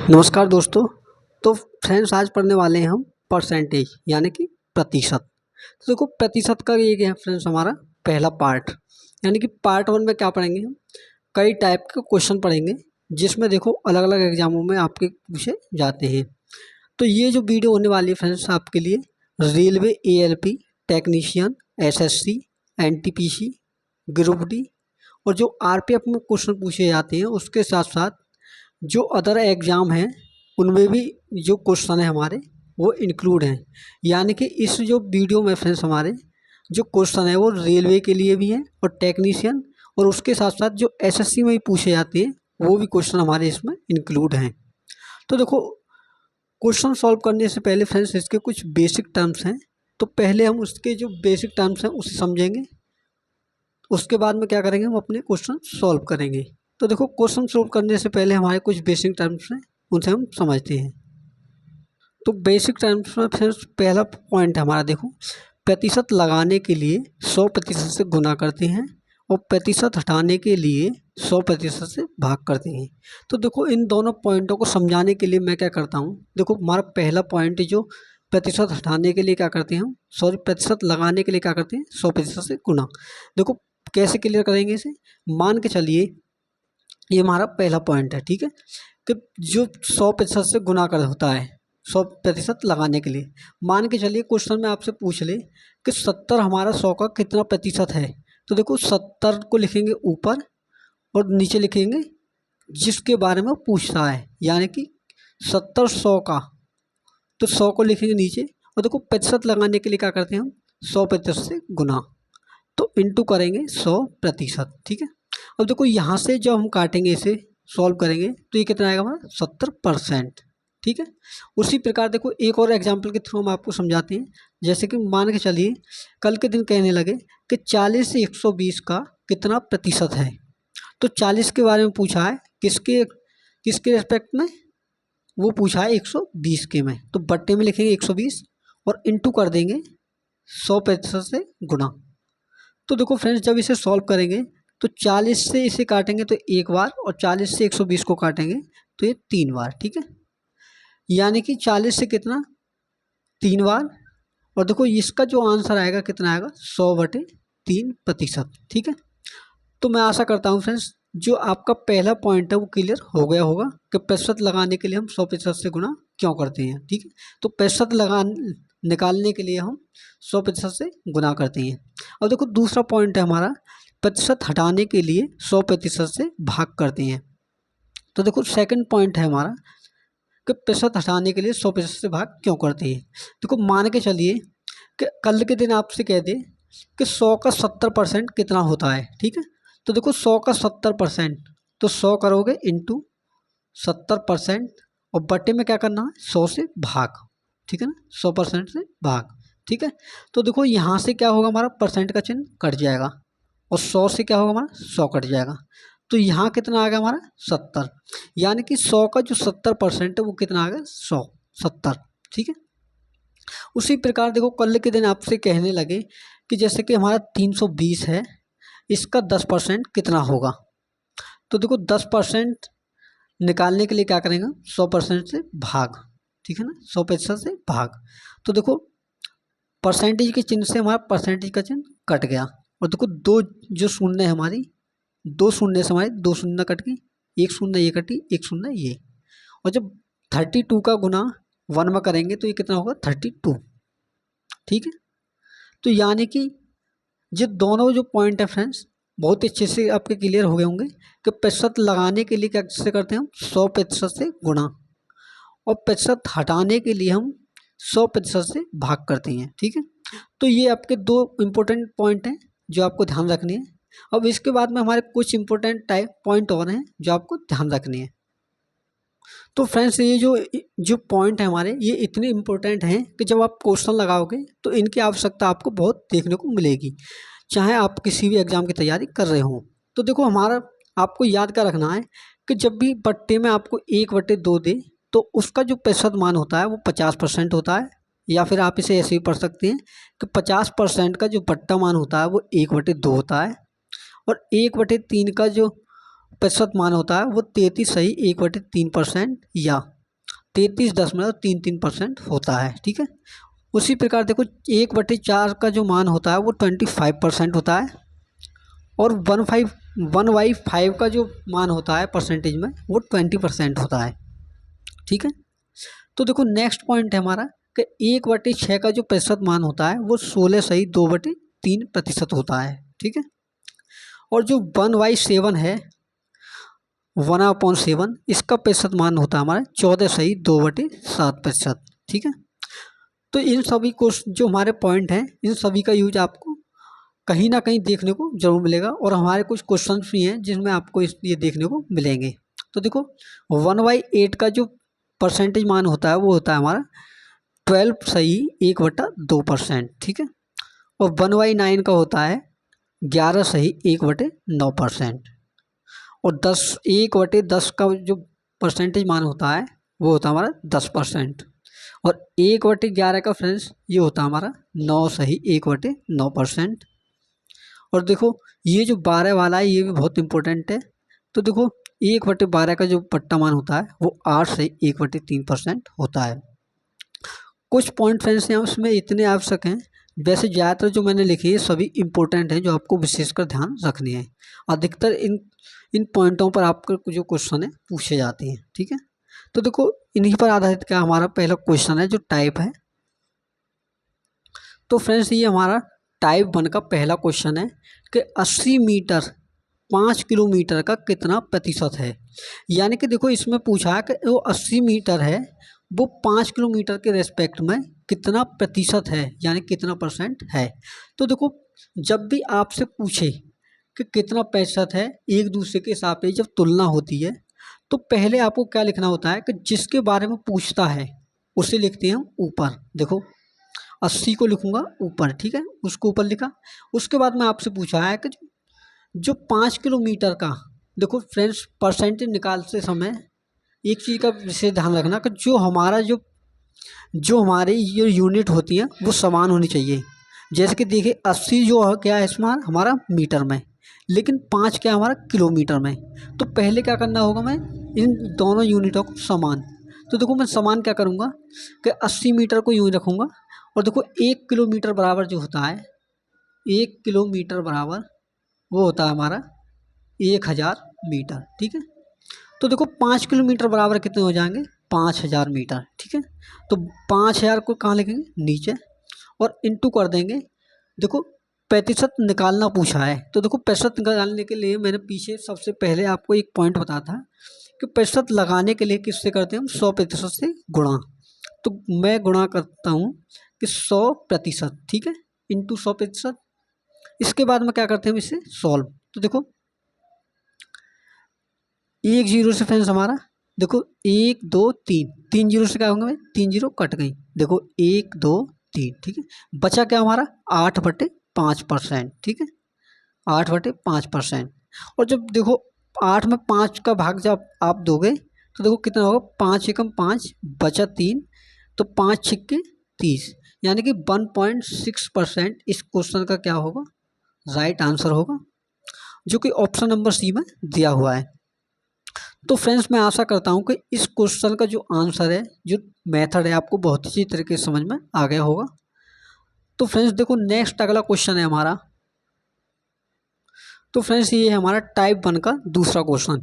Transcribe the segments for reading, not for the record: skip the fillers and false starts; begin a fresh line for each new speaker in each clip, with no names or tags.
नमस्कार दोस्तों। तो फ्रेंड्स आज पढ़ने वाले हैं हम परसेंटेज यानी कि प्रतिशत। तो देखो प्रतिशत का ये क्या है फ्रेंड्स, हमारा पहला पार्ट यानी कि पार्ट वन में क्या पढ़ेंगे हम, कई टाइप के क्वेश्चन पढ़ेंगे जिसमें देखो अलग अलग एग्जामों में आपके पूछे जाते हैं। तो ये जो वीडियो होने वाली है फ्रेंड्स आपके लिए railway ALP technician, SSC, NTPC, group D और जो RPF में क्वेश्चन पूछे जाते हैं उसके साथ साथ जो अदर एग्ज़ाम हैं उनमें भी जो क्वेश्चन है हमारे वो इंक्लूड हैं। यानी कि इस जो वीडियो में फ्रेंड्स हमारे जो क्वेश्चन है वो रेलवे के लिए भी हैं और टेक्नीशियन और उसके साथ साथ जो SSC में भी पूछे जाते हैं वो भी क्वेश्चन हमारे इसमें इंक्लूड हैं। तो देखो क्वेश्चन सॉल्व करने से पहले फ्रेंड्स इसके कुछ बेसिक टर्म्स हैं, तो पहले हम उसके जो बेसिक टर्म्स हैं उसे समझेंगे, उसके बाद में क्या करेंगे हम अपने क्वेश्चन सॉल्व करेंगे। तो देखो क्वेश्चन सॉल्व करने से पहले हमारे कुछ बेसिक टर्म्स हैं उनसे हम समझते हैं। तो बेसिक टर्म्स में फिर पहला पॉइंट है हमारा, देखो प्रतिशत लगाने के लिए 100% से गुना करते हैं और प्रतिशत हटाने के लिए 100% से भाग करते हैं। तो देखो इन दोनों पॉइंटों को समझाने के लिए मैं क्या करता हूँ, देखो हमारा पहला पॉइंट जो प्रतिशत हटाने के लिए क्या करते हैं हम, सॉरी प्रतिशत लगाने के लिए क्या करते हैं 100% से गुना। देखो कैसे क्लियर करेंगे इसे, मान के चलिए ये हमारा पहला पॉइंट है, ठीक है, कि जो 100% से गुना कर होता है 100% लगाने के लिए। मान के चलिए क्वेश्चन में आपसे पूछ ले कि 70 हमारा 100 का कितना प्रतिशत है, तो देखो 70 को लिखेंगे ऊपर और नीचे लिखेंगे जिसके बारे में वो पूछ रहा है, यानी कि 70 100 का, तो 100 को लिखेंगे नीचे और देखो प्रतिशत लगाने के लिए क्या करते हैं हम 100% से गुना, तो इंटू करेंगे 100%, ठीक है। अब देखो यहाँ से जब हम काटेंगे इसे सॉल्व करेंगे तो ये कितना आएगा हमारा 70%, ठीक है। उसी प्रकार देखो एक और एग्जांपल के थ्रू हम आपको समझाते हैं। जैसे कि मान के चलिए कल के दिन कहने लगे कि 40 से 120 का कितना प्रतिशत है, तो 40 के बारे में पूछा है, किसके किसके रिस्पेक्ट में, वो पूछा है 120 के में, तो बट्टे में लिखेंगे 120 और इंटू कर देंगे 100% से गुना। तो देखो फ्रेंड्स जब इसे सॉल्व करेंगे तो 40 से इसे काटेंगे तो एक बार और 40 से 120 को काटेंगे तो ये 3 बार, ठीक है। यानी कि 40 से कितना 3 बार, और देखो इसका जो आंसर आएगा कितना आएगा 100/3%, ठीक है। तो मैं आशा करता हूँ फ्रेंड्स जो आपका पहला पॉइंट है वो क्लियर हो गया होगा कि प्रतिशत लगाने के लिए हम 100% से गुना क्यों करते हैं, ठीक है। तो प्रतिशत लगा निकालने के लिए हम 100% से गुना करते हैं। अब देखो दूसरा पॉइंट है हमारा, प्रतिशत हटाने के लिए 100% से भाग करते हैं। तो देखो सेकंड पॉइंट है हमारा कि प्रतिशत हटाने के लिए 100% से भाग क्यों करते हैं। देखो मान के चलिए कि कल के दिन आपसे कह दे कि 100 का 70% कितना होता है, ठीक है। तो देखो 100 का 70%, तो 100 करोगे इंटू 70% और बटे में क्या करना है 100 से भाग, ठीक है ना, 100% से भाग, ठीक है। तो देखो यहाँ से क्या होगा हमारा परसेंट का चिन्ह कट जाएगा और 100 से क्या होगा हमारा 100 कट जाएगा, तो यहाँ कितना आ गया हमारा 70, यानी कि 100 का जो 70% है वो कितना आ गया 170, ठीक है। उसी प्रकार देखो कल के दिन आपसे कहने लगे कि जैसे कि हमारा 320 है, इसका 10% कितना होगा, तो देखो 10% निकालने के लिए क्या करेंगे 100% से भाग, ठीक है ना, 100% से भाग। तो देखो परसेंटेज के चिन्ह से हमारा परसेंटेज का चिन्ह कट गया और देखो दो जो शून्य है हमारी, दो शून्य से हमारे दो शून्य कट गई, एक शून्य ये कटी, एक शून्य ये, और जब 32 का गुना 1 में करेंगे तो ये कितना होगा 32, ठीक है। तो यानी कि ये दोनों जो पॉइंट है फ्रेंड्स बहुत अच्छे से आपके क्लियर हो गए होंगे कि प्रतिशत लगाने के लिए कैसे करते हैं हम 100% से गुणा और प्रतिशत हटाने के लिए हम 100% से भाग करते हैं, ठीक है। तो ये आपके दो इम्पोर्टेंट पॉइंट हैं जो आपको ध्यान रखने हैं। अब इसके बाद में हमारे कुछ इम्पोर्टेंट टाइप पॉइंट और हैं जो आपको ध्यान रखने हैं। तो फ्रेंड्स ये जो पॉइंट है हमारे ये इतने इम्पोर्टेंट हैं कि जब आप क्वेश्चन लगाओगे तो इनकी आवश्यकता आपको बहुत देखने को मिलेगी, चाहे आप किसी भी एग्ज़ाम की तैयारी कर रहे हो। तो देखो हमारा आपको याद क्या रखना है कि जब भी बट्टे में आपको 1/2 दे तो उसका जो प्रतिशत मान होता है वो 50% होता है, या फिर आप इसे ऐसे ही पढ़ सकते हैं कि 50% का जो बट्टा मान होता है वो 1/2 होता है और 1/3 का जो प्रतिशत मान होता है वो 33.1/3% या 33.33% होता है। ठीक है, उसी प्रकार देखो 1/4 का जो मान होता है वो 25% होता है, और 1/5 का जो मान होता है परसेंटेज में वो 20% होता है। ठीक है, तो देखो नेक्स्ट पॉइंट है हमारा कि 1/6 का जो प्रतिशत मान होता है वो 16/2/3% होता है। ठीक है, और जो 1/7 है 1/7 इसका प्रतिशत मान होता है हमारा 14/2/7%। ठीक है, तो इन सभी को जो हमारे पॉइंट हैं इन सभी का यूज आपको कहीं ना कहीं देखने को जरूर मिलेगा, और हमारे कुछ क्वेश्चन भी हैं जिसमें आपको ये देखने को मिलेंगे। तो देखो 1/8 का जो परसेंटेज मान होता है वो होता है हमारा 12/1/2%। ठीक है, और 1/9 का होता है 11/1/9%, और 1/10 का जो परसेंटेज मान होता है वो होता है हमारा 10%, और 1/11 का फ्रेंड्स ये होता है हमारा 9/1/9%। और देखो ये जो 12 वाला है ये भी बहुत इंपॉर्टेंट है। तो देखो 1/12 का जो पट्टा मान होता है वो 8/1/3% होता है। कुछ पॉइंट फ्रेंड्स हैं उसमें इतने आवश्यक हैं, वैसे ज़्यादातर जो मैंने लिखी है सभी इंपॉर्टेंट हैं जो आपको विशेषकर ध्यान रखनी है। अधिकतर इन पॉइंटों पर आपके जो क्वेश्चन है पूछे जाते हैं। ठीक है, तो देखो इन्हीं पर आधारित क्या हमारा पहला क्वेश्चन है जो टाइप है। तो फ्रेंड्स ये हमारा टाइप 1 का पहला क्वेश्चन है कि 80 मीटर 5 किलोमीटर का कितना प्रतिशत है। यानी कि देखो इसमें पूछा है कि वो 80 मीटर है वो 5 किलोमीटर के रेस्पेक्ट में कितना प्रतिशत है, यानी कितना परसेंट है। तो देखो जब भी आपसे पूछे कि कितना प्रतिशत है एक दूसरे के सापेक्ष जब तुलना होती है तो पहले आपको क्या लिखना होता है कि जिसके बारे में पूछता है उसे लिखते हैं हम ऊपर। देखो 80 को लिखूंगा ऊपर। ठीक है, उसको ऊपर लिखा। उसके बाद में आपसे पूछा है कि जो 5 किलोमीटर का, देखो फ्रेंड्स परसेंटेज निकालते समय एक चीज़ का विशेष ध्यान रखना कि जो हमारी जो यूनिट होती है वो समान होनी चाहिए। जैसे कि देखिए 80 जो है क्या है इसमें हमारा मीटर में, लेकिन 5 क्या हमारा किलोमीटर में। तो पहले क्या करना होगा, मैं इन दोनों यूनिटों को समान, तो देखो मैं समान क्या करूँगा कि 80 मीटर को यूँ रखूँगा, और देखो 1 किलोमीटर बराबर जो होता है 1 किलोमीटर बराबर वो होता है हमारा 1000 मीटर। ठीक है, तो देखो 5 किलोमीटर बराबर कितने हो जाएंगे 5000 मीटर। ठीक है, तो 5000 को कहाँ लिखेंगे नीचे और इंटू कर देंगे। देखो प्रतिशत निकालना पूछा है, तो देखो प्रतिशत निकालने के लिए मैंने पीछे सबसे पहले आपको एक पॉइंट बताया था कि प्रतिशत लगाने के लिए किससे करते हैं हम 100% से गुणा। तो मैं गुणा करता हूँ कि 100%। ठीक है, इंटू 100%। इसके बाद में क्या करते हैं हम इसे सॉल्व। तो देखो 1 0 से फ्रेंड्स हमारा देखो 1 2 3 3 जीरो से क्या होंगे 3 जीरो कट गई। देखो 1 2 3। ठीक है, बचा क्या हमारा 8/5%। ठीक है, 8/5%। और जब देखो 8 में 5 का भाग जब आप दोगे तो देखो कितना होगा 5 एकम 5 बचा 3, तो 5 छिक्के 30, यानी कि 1.6% इस क्वेश्चन का क्या होगा राइट आंसर होगा, जो कि ऑप्शन नंबर सी में दिया हुआ है। तो फ्रेंड्स मैं आशा करता हूं कि इस क्वेश्चन का जो आंसर है जो मेथड है आपको बहुत अच्छी तरीके से समझ में आ गया होगा। तो फ्रेंड्स देखो नेक्स्ट अगला क्वेश्चन है हमारा। तो फ्रेंड्स ये है हमारा टाइप 1 का दूसरा क्वेश्चन।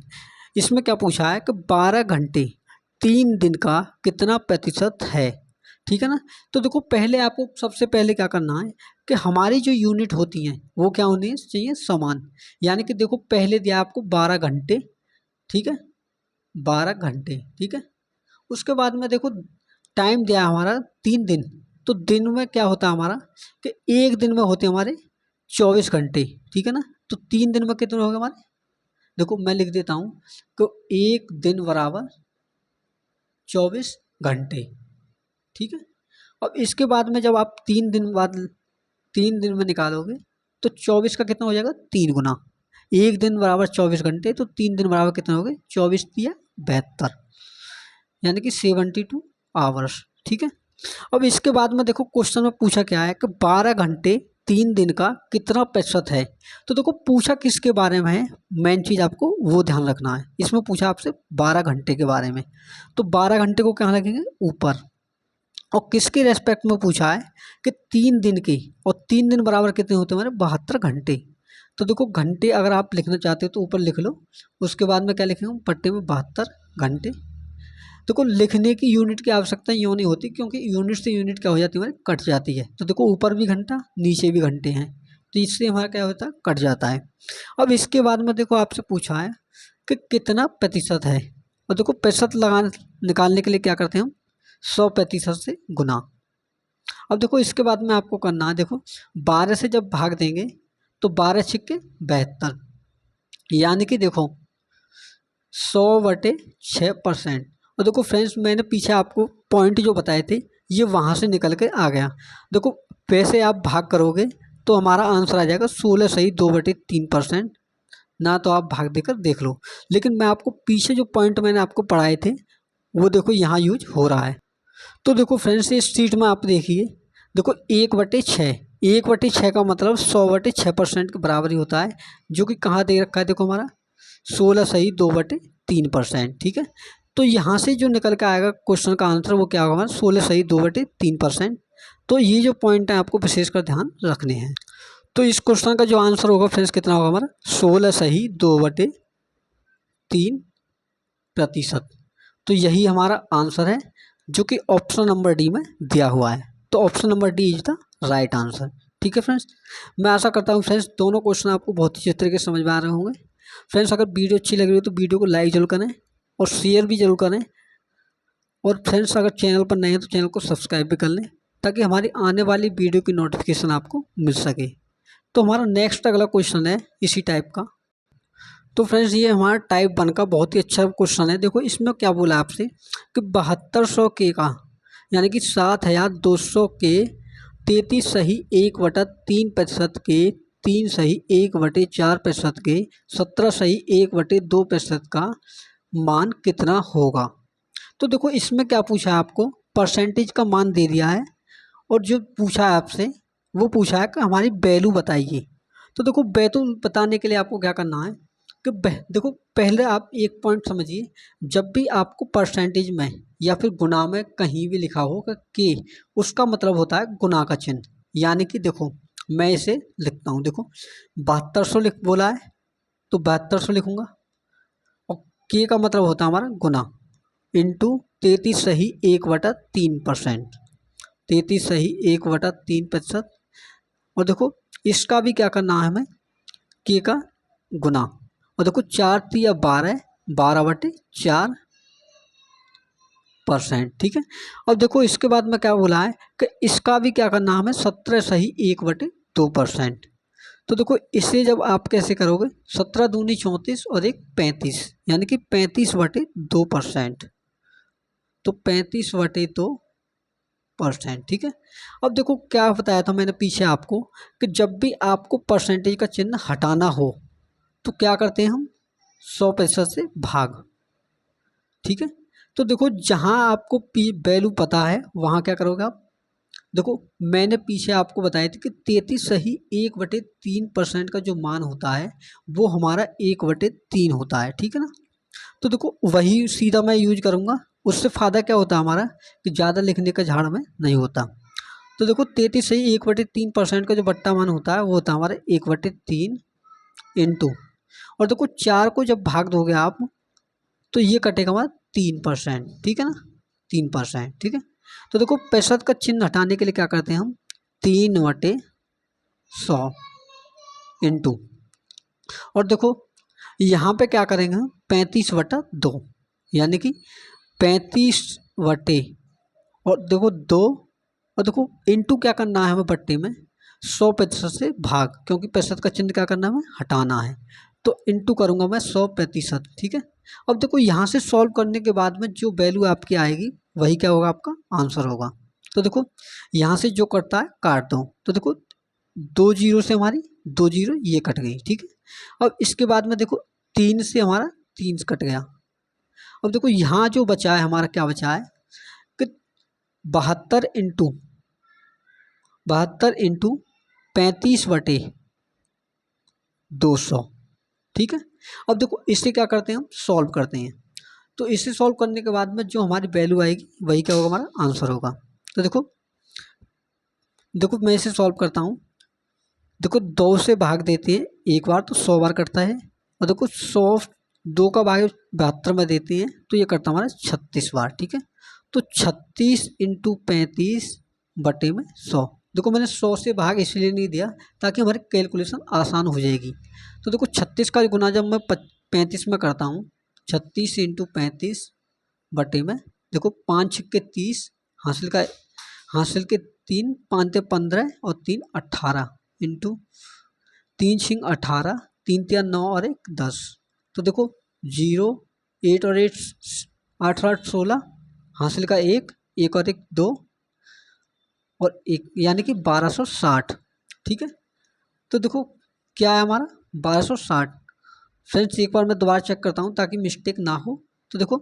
इसमें क्या पूछा है कि 12 घंटे 3 दिन का कितना प्रतिशत है। ठीक है ना, तो देखो पहले आपको सबसे पहले क्या करना है कि हमारी जो यूनिट होती हैं वो क्या होनी चाहिए समान। यानी कि देखो पहले दिया आपको 12 घंटे। ठीक है, 12 घंटे। ठीक है, उसके बाद में देखो टाइम दिया हमारा 3 दिन। तो दिन में क्या होता है हमारा कि एक दिन में होते हमारे 24 घंटे। ठीक है ना, तो 3 दिन में कितने हो गए हमारे, देखो मैं लिख देता हूँ कि एक दिन बराबर 24 घंटे। ठीक है, अब इसके बाद में जब आप 3 दिन में निकालोगे तो 24 का कितना हो जाएगा 3 गुना। एक दिन बराबर 24 घंटे, तो 3 दिन बराबर कितने हो गए 24 या 72, यानी कि 72 आवर्स। ठीक है, अब इसके बाद में देखो क्वेश्चन में पूछा क्या है कि 12 घंटे 3 दिन का कितना प्रतिशत है। तो देखो पूछा किसके बारे में है, मेन चीज़ आपको वो ध्यान रखना है। इसमें पूछा आपसे 12 घंटे के बारे में, तो 12 घंटे को क्या लगेंगे ऊपर, और किसके रेस्पेक्ट में पूछा है कि 3 दिन की, और 3 दिन बराबर कितने होते हैं हमारे 72 घंटे। तो देखो घंटे अगर आप लिखना चाहते हो तो ऊपर लिख लो, उसके बाद में क्या लिखेंगे पट्टे में 72 घंटे। देखो लिखने की यूनिट की आवश्यकता यूँ नहीं होती, क्योंकि यूनिट से यूनिट क्या हो जाती है हमारी कट जाती है। तो देखो ऊपर भी घंटा नीचे भी घंटे हैं, तो इससे हमारा क्या होता है कट जाता है। अब इसके बाद में देखो आपसे पूछा है कि कितना प्रतिशत है, और देखो प्रतिशत लगा निकालने के लिए क्या करते हैं हम 100% से गुना। अब देखो इसके बाद में आपको करना है, देखो 12 से जब भाग देंगे तो 12 छिक्के 72, यानी कि देखो 100/6%। और देखो फ्रेंड्स मैंने पीछे आपको पॉइंट जो बताए थे ये वहाँ से निकल के आ गया। देखो वैसे आप भाग करोगे तो हमारा आंसर आ जाएगा 16 सही 2/3%, ना तो आप भाग देकर देख लो, लेकिन मैं आपको पीछे जो पॉइंट मैंने आपको पढ़ाए थे वो देखो यहाँ यूज हो रहा है। तो देखो फ्रेंड्स इस शीट में आप देखिए, देखो 1/6, 1/6 का मतलब 100/6% के बराबर ही होता है, जो कि कहाँ दे रखा है देखो हमारा 16 सही 2/3%। ठीक है, तो यहाँ से जो निकल के आएगा क्वेश्चन का आंसर वो क्या होगा हमारा 16 सही 2/3%। तो ये जो पॉइंट है आपको विशेषकर ध्यान रखने हैं। तो इस क्वेश्चन का जो आंसर होगा फ्रेंड्स कितना होगा हमारा 16 सही 2/3%। तो यही हमारा आंसर है, जो कि ऑप्शन नंबर डी में दिया हुआ है। तो option number D is the right answer. ठीक है फ्रेंड्स, मैं आशा करता हूँ फ्रेंड्स दोनों क्वेश्चन आपको बहुत ही अच्छे तरीके से समझ में आ रहे होंगे। फ्रेंड्स अगर वीडियो अच्छी लग रही हो तो वीडियो को लाइक जरूर करें और शेयर भी जरूर करें, और फ्रेंड्स अगर चैनल पर नए हैं तो चैनल को सब्सक्राइब भी कर लें, ताकि हमारी आने वाली वीडियो की नोटिफिकेशन आपको मिल सके। तो हमारा नेक्स्ट अगला क्वेश्चन है इसी टाइप का। तो फ्रेंड्स ये हमारा टाइप 1 का बहुत ही अच्छा क्वेश्चन है। देखो इसमें क्या बोला आपसे कि 7200 के का, यानी कि 7200 के 33 सही 1/3% के, 3 सही 1/4% के, 17 सही 1/2% का मान कितना होगा। तो देखो इसमें क्या पूछा है आपको, परसेंटेज का मान दे दिया है, और जो पूछा है आपसे वो पूछा है कि हमारी वैल्यू बताइए। तो देखो वैल्यू बताने के लिए आपको क्या करना है कि देखो पहले आप एक पॉइंट समझिए, जब भी आपको परसेंटेज में या फिर गुना में कहीं भी लिखा हो कि उसका मतलब होता है गुना का चिन्ह। यानी कि देखो मैं इसे लिखता हूँ, देखो 7200 लिख बोला है तो 7200 लिखूंगा, और के का मतलब होता है हमारा गुना, इंटू 33 सही 1/3%, 33 सही 1/3%। और देखो इसका भी क्या करना है हमें के का गुना, और देखो 4 3 12, 12/4%। ठीक है, अब देखो इसके बाद में क्या बोला है कि इसका भी क्या करना है हमें 17 सही 1/2%। तो देखो इसे जब आप कैसे करोगे 17 दूनी 34 और 1 35, यानी कि 35/2%। तो 35/2%। ठीक है, अब देखो क्या बताया था मैंने पीछे आपको कि जब भी आपको परसेंटेज का चिन्ह हटाना हो तो क्या करते हैं हम 100% से भाग। ठीक है, तो देखो जहाँ आपको वैल्यू पता है वहाँ क्या करोगे आप, देखो मैंने पीछे आपको बताया था कि 33 सही 1/3% का जो मान होता है वो हमारा 1/3 होता है। ठीक है ना, तो देखो वही सीधा मैं यूज करूँगा, उससे फ़ायदा क्या होता है हमारा कि ज़्यादा लिखने का झाड़ में नहीं होता। तो देखो 33 सही 1/3% का जो बट्टा मान होता है वो होता है हमारा 1/3 इंटू, और देखो 4 को जब भाग दोगे आप तो ये कटेगा हमारा 3%। ठीक है ना, 3%। ठीक है, तो देखो प्रतिशत का चिन्ह हटाने के लिए क्या करते हैं हम 3/100 इंटू, और देखो यहाँ पे क्या करेंगे हम 35/2, यानी कि 35 और देखो 2, और देखो इंटू क्या करना है हमें बट्टे में 100% से भाग, क्योंकि प्रतिशत का चिन्ह क्या करना है हमें हटाना है। तो इंटू करूँगा मैं 100%। ठीक है, अब देखो यहाँ से सॉल्व करने के बाद में जो वैल्यू आपकी आएगी वही क्या होगा आपका आंसर होगा। तो देखो यहाँ से जो कटता है काट दो, तो देखो 2 जीरो से हमारी 2 जीरो ये कट गई। ठीक है, अब इसके बाद में देखो 3 से हमारा 3 कट गया। अब देखो यहाँ जो बचा है हमारा क्या बचा है कि 72 इंटू 35/200, ठीक है। अब देखो इसे क्या करते हैं हम, सॉल्व करते हैं। तो इसे सॉल्व करने के बाद में जो हमारी वैल्यू आएगी वही क्या होगा, हमारा आंसर होगा। तो देखो देखो मैं इसे सॉल्व करता हूँ। देखो 2 से भाग देते हैं एक बार तो 100 बार कटता है, और देखो 100 2 का भाग 72 में देते हैं तो ये करता हमारा 36 बार, ठीक है। तो 36 × 35/100। देखो मैंने 100 से भाग इसलिए नहीं दिया ताकि हमारी कैलकुलेशन आसान हो जाएगी। तो देखो 36 का गुना जब मैं 35 में करता हूँ, 36 × 35 में, देखो 5 छक्के 30, हासिल के 3, 5 ते 15 और 3 18 इंटू 3 6 18, 3 3 9 और 1 10। तो देखो 0 8 और 8 8 8 16, हासिल का 1 1 और 1 2 और 1, यानी कि 1260, ठीक है। तो देखो क्या है हमारा 1260। फ्रेंड्स एक बार मैं दोबारा चेक करता हूँ ताकि मिस्टेक ना हो। तो देखो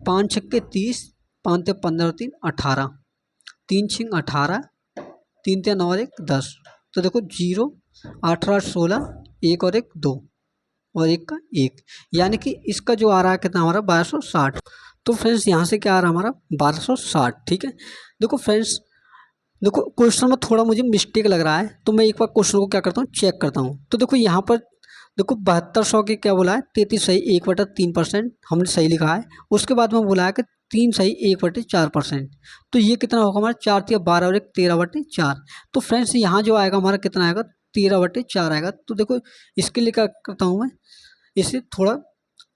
5 छक्के 30, 5 ते 15 और 3 18, 3 6 18, 3 3 9 और 1 10। तो देखो 0 8 8 16, 1 और 1 2 और 1 का 1, यानी कि इसका जो आ रहा है कितना हमारा 1260। तो फ्रेंड्स यहाँ से क्या आ रहा है हमारा 1260, ठीक है। देखो फ्रेंड्स, देखो क्वेश्चन में थोड़ा मुझे मिस्टेक लग रहा है तो मैं एक बार क्वेश्चन को क्या करता हूँ, चेक करता हूँ। तो देखो यहाँ पर देखो 7200 के क्या बोला है, 33 सही 1/3% हमने सही लिखा है। उसके बाद में बोला है कि 3 सही 1/4%। तो ये कितना होगा हमारा 4 × 12 और 1 13/4। तो फ्रेंड्स यहाँ जो आएगा हमारा कितना आएगा 13/4 आएगा। तो देखो इसके लिए क्या करता हूँ मैं, इसे थोड़ा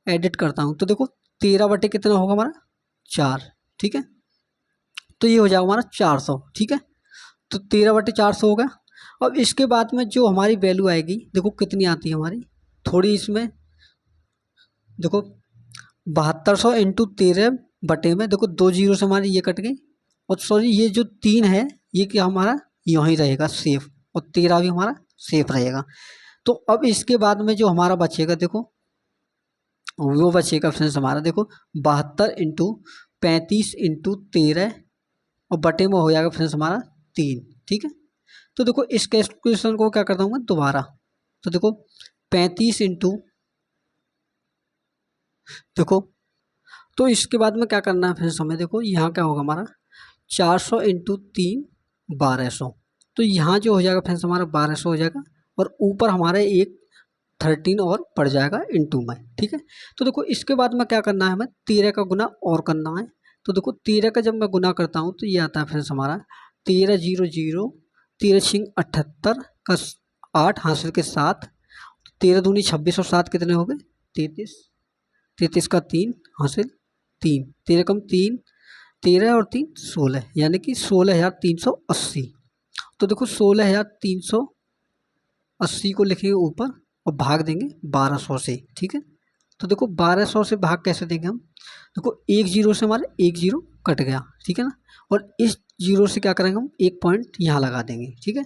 एडिट करता हूँ। तो देखो 13 कितना होगा हमारा 4, ठीक है। तो ये हो जाएगा हमारा 400, ठीक है। तो 13/400 हो गया। अब इसके बाद में जो हमारी वैल्यू आएगी देखो कितनी आती है हमारी, थोड़ी इसमें देखो 7200 × 13 में देखो 2 जीरो से हमारी ये कट गई, और सॉरी ये जो 3 है ये क्या हमारा यहीं रहेगा सेफ, और 13 भी हमारा सेफ रहेगा। तो अब इसके बाद में जो हमारा बचेगा देखो वो बचेगा फ्रेंड्स हमारा देखो 72 × 35 × 13 और बटे में हो जाएगा फ्रेंड्स हमारा 3, ठीक है। तो देखो इस कैलकुलेशन को क्या करता हूँ मैं दोबारा। तो देखो 35 इंटू, देखो तो इसके बाद में क्या करना है फ्रेंड्स हमें, देखो यहाँ क्या होगा हमारा 400 × 3 1200। तो यहाँ जो हो जाएगा फ्रेंड्स हमारा 1200 हो जाएगा, और ऊपर हमारे एक 13 और पड़ जाएगा इंटू में, ठीक है। तो देखो इसके बाद में क्या करना है हमें 13 का गुना और करना है। तो देखो 13 का जब मैं गुना करता हूँ तो ये आता है फ्रेंड्स हमारा 13 0 0, 13 6 78 का 8 हासिल के 7, 13 दूनी 26 और 7 कितने हो गए 33, 33 का 3 हासिल 3, 13 कम 3, 13 और 3 16, यानी कि 16,380। तो देखो 16,380 को लिखेंगे ऊपर और भाग देंगे 1200 से, ठीक है। तो देखो 1200 से भाग कैसे देंगे हम, देखो एक जीरो से हमारे एक जीरो कट गया, ठीक है ना, और इस जीरो से क्या करेंगे हम एक पॉइंट यहाँ लगा देंगे, ठीक है।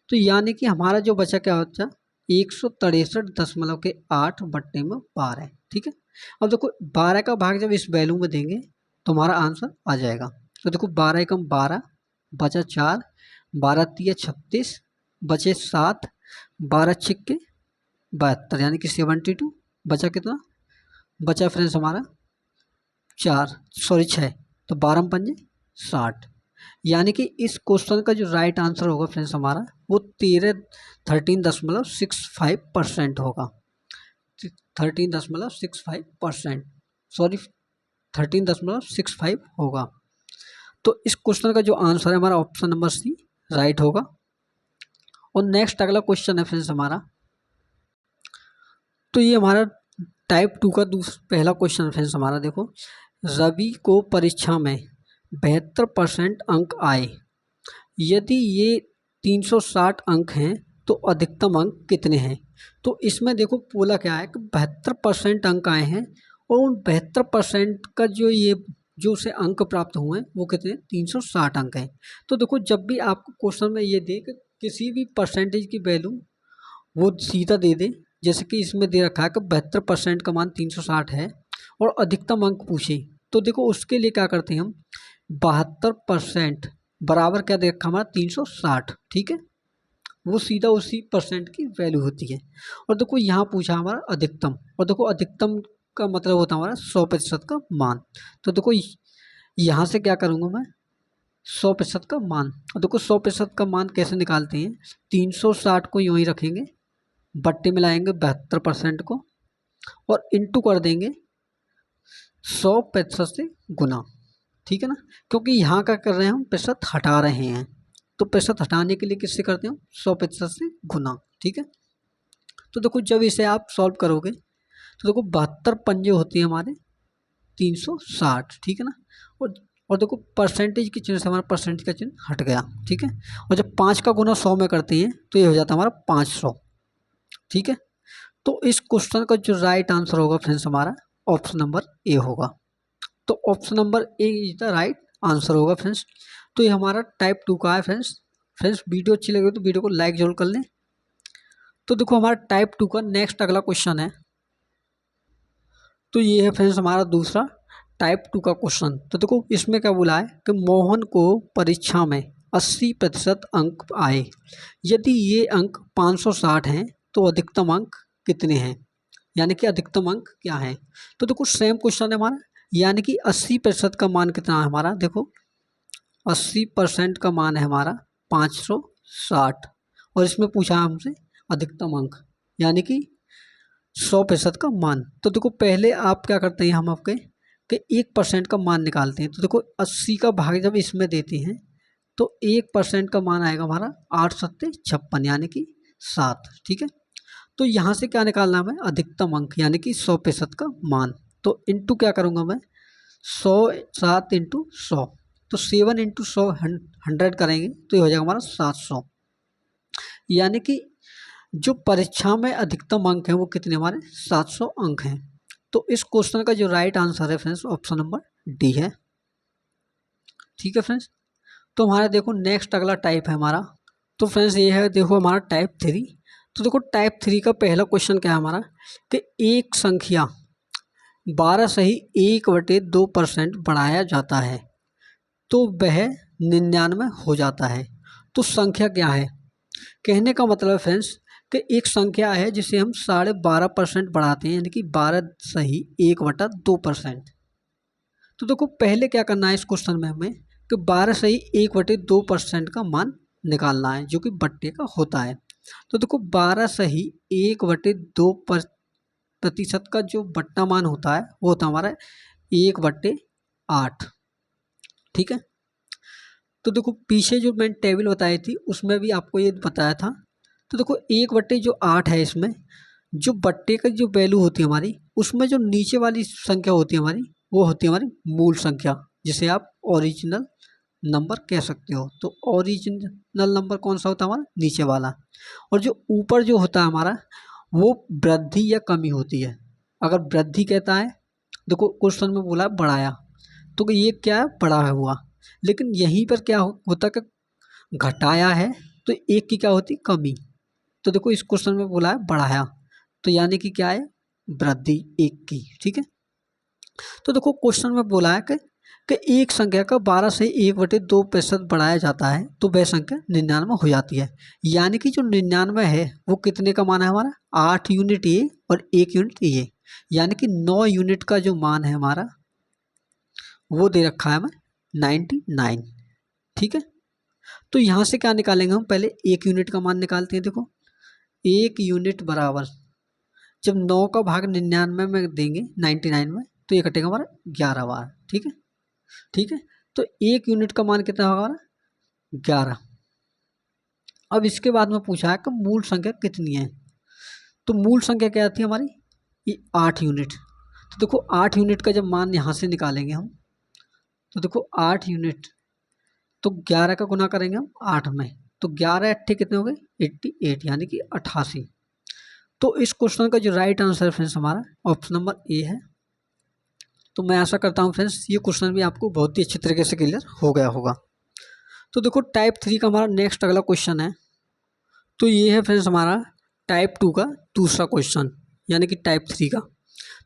तो यानी कि हमारा जो बचा क्या बचा 163.8/12, ठीक है। अब देखो 12 का भाग जब इस वैल्यू में देंगे तो हमारा आंसर आ जाएगा। तो देखो 12 एकम 12 बचा 4, 12 तिया 36 बचे 7, 12 छिक्के 72, यानी कि 72। बचा कितना, बचा फ्रेंड्स हमारा 6, तो 12 पंजे 60, यानी कि इस क्वेश्चन का जो राइट आंसर होगा फ्रेंड्स हमारा वो 13.65% होगा। 13.65%, सॉरी 13.65 होगा। तो इस क्वेश्चन का जो आंसर है हमारा ऑप्शन नंबर सी राइट होगा। और नेक्स्ट अगला क्वेश्चन है फ्रेंड्स हमारा, तो ये हमारा टाइप 2 का पहला क्वेश्चन फ्रेंड्स हमारा देखो, रवि को परीक्षा में 72% अंक आए, यदि ये 360 अंक हैं तो अधिकतम अंक कितने हैं। तो इसमें देखो बोला क्या है कि 72% अंक आए हैं, और उन 72% का जो उसे अंक प्राप्त हुए हैं वो कितने 360 अंक हैं। तो देखो जब भी आपको क्वेश्चन में ये दे कि किसी भी परसेंटेज की वैल्यू वो सीधा दे दे, जैसे कि इसमें दे रखा है कि 72% का मान 360 है और अधिकतम अंक पूछे, तो देखो उसके लिए क्या करते हैं हम 72% बराबर क्या दे रखा हमारा 360, ठीक है। वो सीधा उसी परसेंट की वैल्यू होती है। और देखो यहाँ पूछा हमारा अधिकतम, और देखो अधिकतम का मतलब होता है हमारा 100% का मान। तो देखो यहाँ से क्या करूँगा मैं, 100% का मान। और देखो 100% का मान कैसे निकालते हैं, 360 को यूँ ही रखेंगे, बट्टे में लाएंगे 72% को और इंटू कर देंगे 100% से गुना, ठीक है ना। क्योंकि यहाँ क्या कर रहे हैं हम, प्रतिशत हटा रहे हैं, तो प्रतिशत हटाने के लिए किससे करते हो, 100% से गुना, ठीक है। तो देखो जब इसे आप सॉल्व करोगे तो देखो 72 पंजे होती है हमारे 360, ठीक है ना। और देखो परसेंटेज की चिन्ह से हमारा परसेंटेज का चिन्ह हट गया, ठीक है। और जब 5 का गुना 100 में करते हैं तो ये हो जाता है हमारा 500, ठीक है। तो इस क्वेश्चन का जो राइट आंसर होगा फ्रेंड्स हमारा ऑप्शन नंबर ए होगा। तो option number A is the right answer होगा फ्रेंड्स। तो ये हमारा टाइप 2 का है फ्रेंड्स। वीडियो अच्छी लगी तो वीडियो को लाइक जरूर कर लें। तो देखो हमारा टाइप 2 का नेक्स्ट अगला क्वेश्चन है, तो ये है फ्रेंड्स हमारा दूसरा टाइप 2 का क्वेश्चन। तो देखो इसमें क्या बोला है कि मोहन को परीक्षा में 80% अंक आए, यदि ये अंक 560 हैं तो अधिकतम अंक कितने हैं, यानी कि अधिकतम अंक क्या है। तो देखो सेम क्वेश्चन है हमारा, यानी कि 80% का मान कितना है हमारा, देखो 80% का मान है हमारा 560, और इसमें पूछा है हमसे अधिकतम अंक यानी कि 100% का मान। तो देखो पहले आप क्या करते हैं, हम आपके कि 1% का मान निकालते हैं। तो देखो 80 का भाग जब इसमें देते हैं तो 1% का मान आएगा हमारा 8 सत्ते 56 यानी कि 7, ठीक है। तो यहाँ से क्या निकालना है हमें, अधिकतम अंक यानी कि 100% का मान। तो इंटू क्या करूँगा मैं, 7 इंटू 100, तो 7 इंटू 100 100 करेंगे तो ये हो जाएगा हमारा 700, यानी कि जो परीक्षा में अधिकतम अंक है वो कितने हमारे 700 अंक हैं। तो इस क्वेश्चन का जो राइट आंसर है फ्रेंड्स ऑप्शन नंबर डी है, ठीक है फ्रेंड्स। तो हमारा देखो नेक्स्ट अगला टाइप है हमारा, तो फ्रेंड्स ये है देखो हमारा टाइप 3। तो देखो टाइप 3 का पहला क्वेश्चन क्या है हमारा कि एक संख्या 12 सही 1/2% बढ़ाया जाता है तो वह 99 हो जाता है। तो संख्या क्या है, कहने का मतलब फ्रेंड्स कि एक संख्या है जिसे हम 12.5% बढ़ाते हैं, यानी कि 12 सही 1/2%। तो देखो पहले क्या करना है इस क्वेश्चन में हमें कि 12 सही 1/2% का मान निकालना है जो कि बट्टे का होता है। तो देखो 12 सही 1/2% का जो बट्टा मान होता है वो होता है हमारा 1/8, ठीक है। तो देखो पीछे जो मैंने टेबल बताई थी उसमें भी आपको ये बताया था। तो देखो 1/8 है, इसमें जो बट्टे का जो वैल्यू होती है हमारी उसमें जो नीचे वाली संख्या होती है हमारी वो होती है हमारी मूल संख्या, जिसे आप ओरिजिनल नंबर कह सकते हो। तो ओरिजिनल नंबर कौन सा होता है हमारा, नीचे वाला। और जो ऊपर जो होता है हमारा वो वृद्धि या कमी होती है। अगर वृद्धि कहता है, देखो क्वेश्चन में बोला है बढ़ाया, तो ये क्या है, बड़ा है हुआ। लेकिन यहीं पर क्या होता है कि घटाया है तो एक की क्या होती, कमी। तो देखो इस क्वेश्चन में बोला है बढ़ाया, तो यानी कि क्या है, वृद्धि एक की, ठीक है। तो देखो क्वेश्चन में बोला है कि एक संख्या का 12 से 1/2% बढ़ाया जाता है तो वह संख्या 99 हो जाती है। यानी कि जो 99 है वो कितने का मान है हमारा, 8 यूनिट ये और 1 यूनिट ये, यानी कि 9 यूनिट का जो मान है हमारा वो दे रखा है हमें 99, ठीक है। तो यहाँ से क्या निकालेंगे हम, पहले 1 यूनिट का मान निकालते हैं। देखो 1 यूनिट बराबर, जब 9 का भाग 99 में देंगे 99 में तो ये कटेगा हमारा 11 बार, ठीक है, ठीक है। तो 1 यूनिट का मान कितना होगा हमारा 11। अब इसके बाद में पूछा है कि मूल संख्या कितनी है। तो मूल संख्या क्या आती है हमारी, ये 8 यूनिट। तो देखो 8 यूनिट का जब मान यहाँ से निकालेंगे हम, तो देखो 8 यूनिट, तो 11 का गुना करेंगे हम 8 में, तो 11 8 कितने हो गए 88, यानी कि 88। तो इस क्वेश्चन का जो राइट आंसर फ्रेंड्स हमारा ऑप्शन नंबर ए है। तो मैं आशा करता हूँ फ्रेंड्स ये क्वेश्चन भी आपको बहुत ही अच्छी तरीके से क्लियर हो गया होगा। तो देखो टाइप 3 का हमारा नेक्स्ट अगला क्वेश्चन है, तो ये है फ्रेंड्स हमारा टाइप 2 का दूसरा क्वेश्चन यानी कि टाइप 3 का।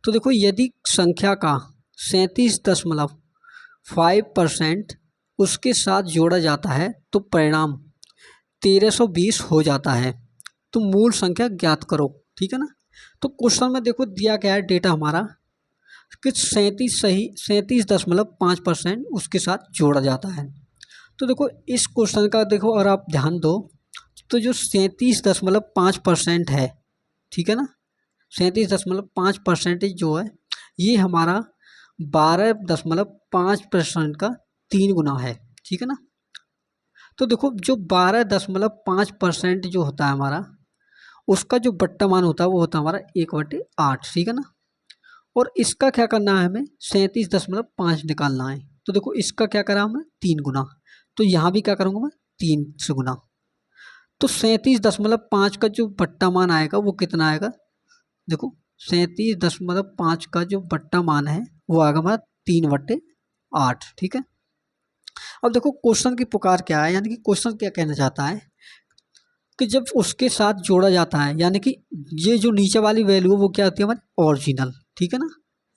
तो देखो यदि संख्या का 37.5% उसके साथ जोड़ा जाता है तो परिणाम 1320 हो जाता है। तो मूल संख्या ज्ञात करो, ठीक है ना। तो क्वेश्चन में देखो दिया गया है डेटा हमारा कि 37.5% उसके साथ जोड़ा जाता है। तो देखो इस क्वेश्चन का देखो अगर आप ध्यान दो तो जो 37.5% है, ठीक है ना, 37.5% जो है ये हमारा 12.5% का 3 गुना है, ठीक है ना। तो देखो जो 12.5% जो होता है हमारा उसका जो बट्टा मान होता है वो होता है हमारा 1/8, ठीक है ना। और इसका क्या करना है, हमें 37.5 निकालना है। तो देखो इसका क्या करा हमें 3 गुना, तो यहाँ भी क्या करूँगा मैं 3 से गुना। तो 37.5 का जो बट्टा मान आएगा वो कितना आएगा, देखो 37.5 का जो बट्टा मान है वो आएगा हमारा 3/8, ठीक है। अब देखो क्वेश्चन की पुकार क्या है, यानी कि क्वेश्चन क्या कहना चाहता है कि जब उसके साथ जोड़ा जाता है, यानी कि ये जो नीचे वाली वैल्यू है वो क्या होती है हमारी ओरिजिनल, ठीक है ना,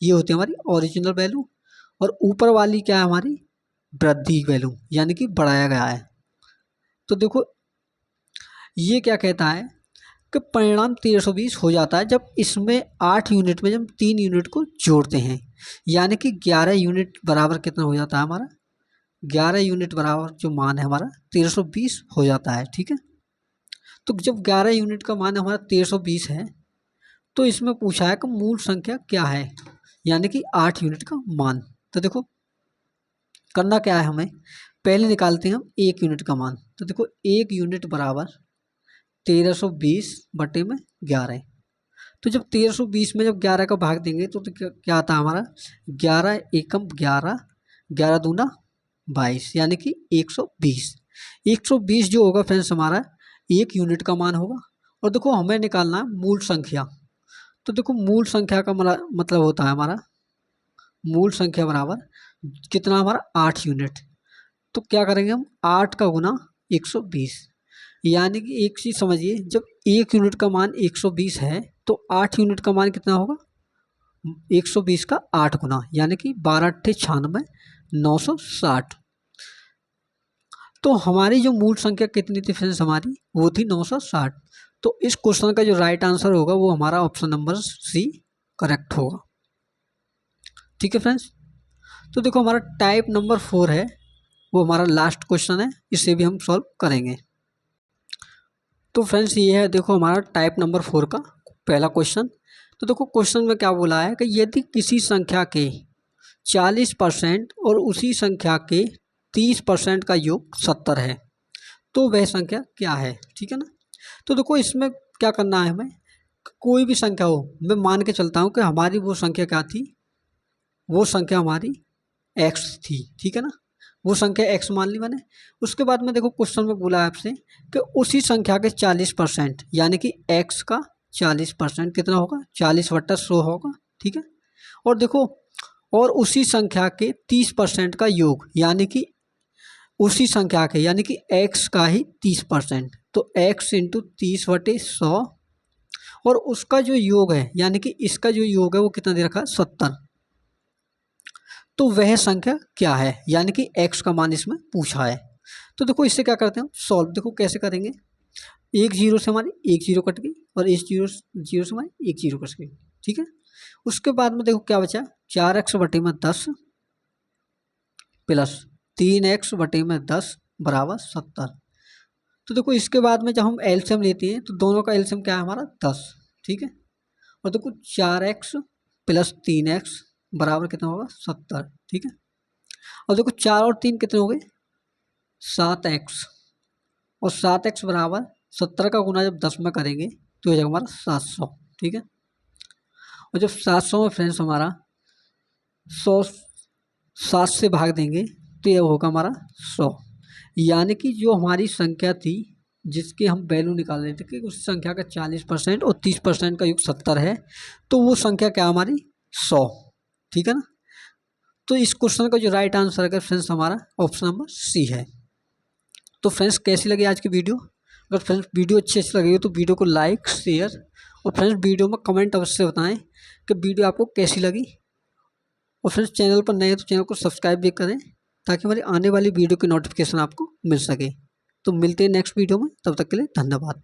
ये होती है हमारी ओरिजिनल वैल्यू। और ऊपर वाली क्या है हमारी वृद्धि वैल्यू, यानी कि बढ़ाया गया है। तो देखो ये क्या कहता है कि परिणाम 1320 हो जाता है जब इसमें 8 यूनिट में जब 3 यूनिट को जोड़ते हैं, यानी कि 11 यूनिट बराबर कितना हो जाता है हमारा, 11 यूनिट बराबर जो मान है हमारा 1320 हो जाता है, ठीक है। तो जब 11 यूनिट का मान हमारा 1320 है तो इसमें पूछा है कि मूल संख्या क्या है, यानी कि 8 यूनिट का मान। तो देखो करना क्या है, हमें पहले निकालते हैं हम 1 यूनिट का मान। तो देखो 1 यूनिट बराबर 1320/11। तो जब 1320 में जब 11 का भाग देंगे तो क्या क्या आता है हमारा 11 एकम 11, 11 दूना 22, यानी कि 120। 120 जो होगा फ्रेंड्स हमारा 1 यूनिट का मान होगा। और देखो हमें निकालना है मूल संख्या। तो देखो मूल संख्या का मतलब होता है हमारा मूल संख्या बराबर कितना हमारा 8 यूनिट। तो क्या करेंगे हम 8 का गुना 120, यानी कि एक चीज़ समझिए, जब 1 यूनिट का मान 120 है तो 8 यूनिट का मान कितना होगा 120 का 8 गुना, यानी कि 12×8 = 960। तो हमारी जो मूल संख्या कितनी थी फ्रेंड्स हमारी, वो थी 960। तो इस क्वेश्चन का जो राइट आंसर होगा वो हमारा ऑप्शन नंबर सी करेक्ट होगा, ठीक है फ्रेंड्स। तो देखो हमारा टाइप नंबर 4 है, वो हमारा लास्ट क्वेश्चन है, इसे भी हम सॉल्व करेंगे। तो फ्रेंड्स ये है देखो हमारा टाइप नंबर 4 का पहला क्वेश्चन। तो देखो क्वेश्चन में क्या बोला है कि यदि किसी संख्या के 40% और उसी संख्या के 30% का योग 70 है तो वह संख्या क्या है, ठीक है ना। तो देखो इसमें क्या करना है, हमें कोई भी संख्या हो, मैं मान के चलता हूँ कि हमारी वो संख्या क्या थी, वो संख्या हमारी x थी, ठीक है ना, वो संख्या x मान ली मैंने। उसके बाद में देखो क्वेश्चन में बोला है आपसे कि उसी संख्या के 40%, यानी कि x का 40% कितना होगा 40/100 होगा, ठीक है। और देखो और उसी संख्या के 30% का योग, यानी कि उसी संख्या के यानी कि x का ही 30%, तो x × 30/100 और उसका जो योग है यानी कि इसका जो योग है वो कितना दे रखा है 70। तो वह संख्या क्या है, यानी कि x का मान इसमें पूछा है। तो देखो इससे क्या करते हैं सॉल्व, देखो कैसे करेंगे, एक जीरो से हमारी एक जीरो कट गई और इस जीरो जीरो से हमारी एक जीरो कट गई, ठीक है। उसके बाद में देखो क्या बचा 4x/10 प्लस 3x/10 = 70। तो देखो इसके बाद में जब हम एलसीएम लेते हैं तो दोनों का एलसीएम क्या है हमारा 10, ठीक है। और देखो 4x + 3x बराबर कितना होगा 70, ठीक है। और देखो 4 और 3 कितने हो गए 7x, और 7x बराबर 70 का गुना जब 10 में करेंगे तो हो जाएगा हमारा 700, ठीक है। और जब 700 में फ्रेंड्स हमारा 100 7 से भाग देंगे तो यह होगा हमारा 100, यानी कि जो हमारी संख्या थी जिसके हम वैल्यू निकाल रहे थे कि उस संख्या का 40% और 30% का योग 70 है, तो वो संख्या क्या हमारी 100, ठीक है ना। तो इस क्वेश्चन का जो राइट आंसर है फ्रेंड्स हमारा ऑप्शन नंबर सी है। तो फ्रेंड्स कैसी लगी आज की वीडियो, अगर फ्रेंड्स वीडियो अच्छी लगी हो तो वीडियो को लाइक शेयर और फ्रेंड्स वीडियो में कमेंट अवश्य बताएं कि वीडियो आपको कैसी लगी। और फ्रेंड्स चैनल पर नए हैं तो चैनल को सब्सक्राइब भी करें ताकि हमारी आने वाली वीडियो की नोटिफिकेशन आपको मिल सके। तो मिलते हैं नेक्स्ट वीडियो में, तब तक के लिए धन्यवाद।